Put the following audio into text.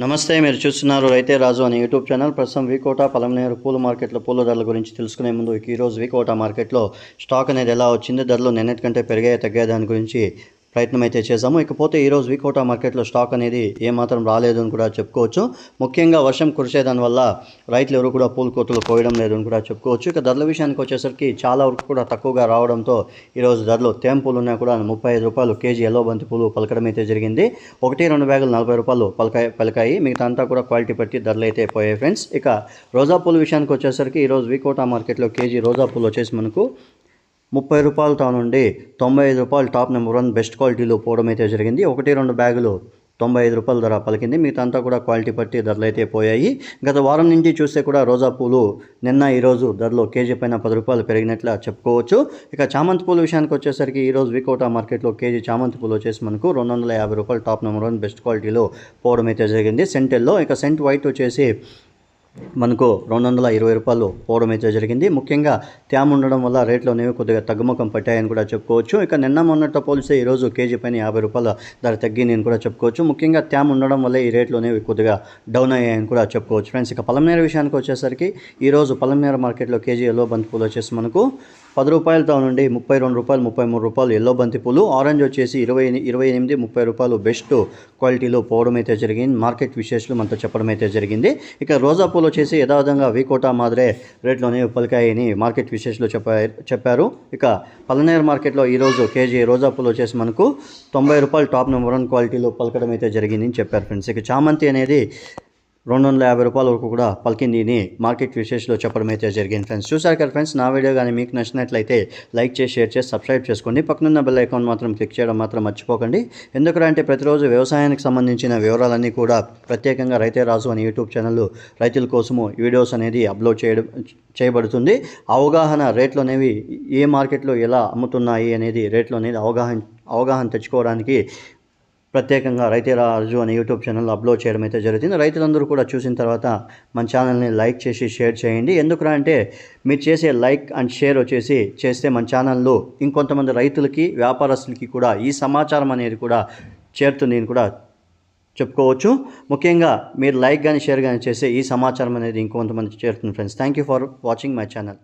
నమస్తే, మీరు చూస్తున్నారు రైతే రాజు అనే యూట్యూబ్ ఛానల్. ప్రస్తుతం వికోట పలమనేరు పూల మార్కెట్లో పూల ధరల గురించి తెలుసుకునే ముందు ఈరోజు వికోట మార్కెట్లో స్టాక్ అనేది ఎలా వచ్చింది, ధరలు నిన్నటి కంటే పెరిగాయి తగ్గాయి దాని గురించి ప్రయత్నం అయితే చేశాము. ఇకపోతే ఈరోజు వికోట మార్కెట్లో స్టాక్ అనేది ఏమాత్రం రాలేదు అని కూడా చెప్పుకోవచ్చు. ముఖ్యంగా వర్షం కురిసేదాని వల్ల రైతులు ఎవరు కూడా పూల కోతలు కోయడం లేదు అని కూడా చెప్పుకోవచ్చు. ఇక ధరల విషయానికి వచ్చేసరికి చాలా వరకు కూడా తక్కువగా రావడంతో ఈరోజు ధరలు తేమ పూలు ఉన్నా కూడా 35 రూపాయలు కేజీ ఎల్లో బంతి పూలు పలకడం అయితే జరిగింది. 1-2 బ్యాగులు 40 రూపాయలు పలికాయి. మిగతా అంతా కూడా క్వాలిటీ బట్టి ధరలు అయితే పోయాయి ఫ్రెండ్స్. ఇక రోజా పూల విషయానికి వచ్చేసరికి ఈరోజు వికోట మార్కెట్లో కేజీ రోజా పూలు వచ్చేసి మనకు 30 రూపాయలతో నుండి 95 రూపాయలు టాప్ నెంబర్ 1 బెస్ట్ క్వాలిటీలో పోవడం అయితే జరిగింది. 1-2 బ్యాగులు 95 రూపాయల ధర పలికింది. మిగతా అంతా కూడా క్వాలిటీ బట్టి ధరలు అయితే పోయాయి. గత వారం నుంచి చూస్తే కూడా రోజా పూలు నిన్న ఈరోజు ధరలో కేజీ పైన 10 రూపాయలు పెరిగినట్లు చెప్పుకోవచ్చు. ఇక చామంతి పూల విషయానికి వచ్చేసరికి ఈరోజు వికోట మార్కెట్లో కేజీ చామంతి పూలు వచ్చేసి మనకు 250 రూపాయలు టాప్ నెంబర్ 1 బెస్ట్ క్వాలిటీలో పోవడం అయితే జరిగింది సెంటెల్లో. ఇక సెంట్ వైట్ వచ్చేసి మనకు 220 రూపాయలు పోవడం అయితే జరిగింది. ముఖ్యంగా తేమ ఉండడం వల్ల రేట్లు అనేవి కొద్దిగా తగ్గుముఖం పట్టాయని కూడా చెప్పుకోవచ్చు. ఇక నిన్న మొన్నటితో పోలిస్తే ఈరోజు కేజీ పైన 50 రూపాయల ధర తగ్గింది అని కూడా చెప్పుకోవచ్చు. ముఖ్యంగా తేమ ఉండడం వల్ల ఈ రేట్లు అనేవి కొద్దిగా డౌన్ అయ్యాయని కూడా చెప్పుకోవచ్చు ఫ్రెండ్స్. ఇక పలమనేరు విషయానికి వచ్చేసరికి ఈరోజు పలమనేరు మార్కెట్లో కేజీ ఎల్లో బంతి పూలు వచ్చేసి మనకు 10 రూపాయలతో నుండి 32 రూపాయలు 33 రూపాయలు ఎల్లో బంతి పూలు, ఆరెంజ్ వచ్చేసి 28 30 రూపాయలు బెస్ట్ క్వాలిటీలో పోవడం అయితే జరిగింది. మార్కెట్ విశేషాలు మనతో చెప్పడం అయితే జరిగింది. ఇక రోజా పూలు వచ్చేసి యథావిధంగా వికోట మాదిరే రేట్లోనే పలికాయని మార్కెట్ విశేషాలు చెప్పారు. ఇక పలమనేరు మార్కెట్లో ఈరోజు కేజీ రోజా పూలు వచ్చేసి మనకు 90 రూపాయలు టాప్ నెంబర్ 1 క్వాలిటీలో పలకడం అయితే జరిగింది అని చెప్పారు ఫ్రెండ్స్. ఇక చామంతి అనేది 250 రూపాయల వరకు కూడా పలికింది అని మార్కెట్ విశేషాలు చెప్పడం అయితే జరిగింది ఫ్రెండ్స్. చూసారు కదా ఫ్రెండ్స్, నా వీడియో కానీ మీకు నచ్చినట్లయితే లైక్ చేసి షేర్ చేసి సబ్స్క్రైబ్ చేసుకోండి. పక్కనున్న బెల్ ఐకాన్ మాత్రం క్లిక్ చేయడం మాత్రం మర్చిపోకండి. ఎందుకంటే ప్రతిరోజు వ్యవసాయానికి సంబంధించిన వివరాలన్నీ కూడా ప్రత్యేకంగా రైతే రాజు అనే యూట్యూబ్ ఛానల్ రైతుల కోసము వీడియోస్ అనేది అప్లోడ్ చేయబడుతుంది. అవగాహన రేట్లు అనేవి ఏ మార్కెట్లో ఎలా అమ్ముతున్నాయి అనేది రేట్లు అనేది అవగాహన తెచ్చుకోవడానికి ప్రత్యేకంగా రైతే రాజు అనే యూట్యూబ్ ఛానల్ అప్లోడ్ చేయడం అయితే జరుగుతుంది. రైతులందరూ కూడా చూసిన తర్వాత మన ఛానల్ని లైక్ చేసి షేర్ చేయండి. ఎందుకంటే మీరు చేసే లైక్ అండ్ షేర్ చేస్తే మన ఛానల్లో ఇంకొంతమంది రైతులకి వ్యాపారస్తులకి కూడా ఈ సమాచారం అనేది కూడా చేరుతుంది అని కూడా చెప్పుకోవచ్చు. ముఖ్యంగా మీరు లైక్ కానీ షేర్ కానీ చేస్తే ఈ సమాచారం అనేది ఇంకొంతమంది చేరుతుంది friends. Thank you for watching my channel.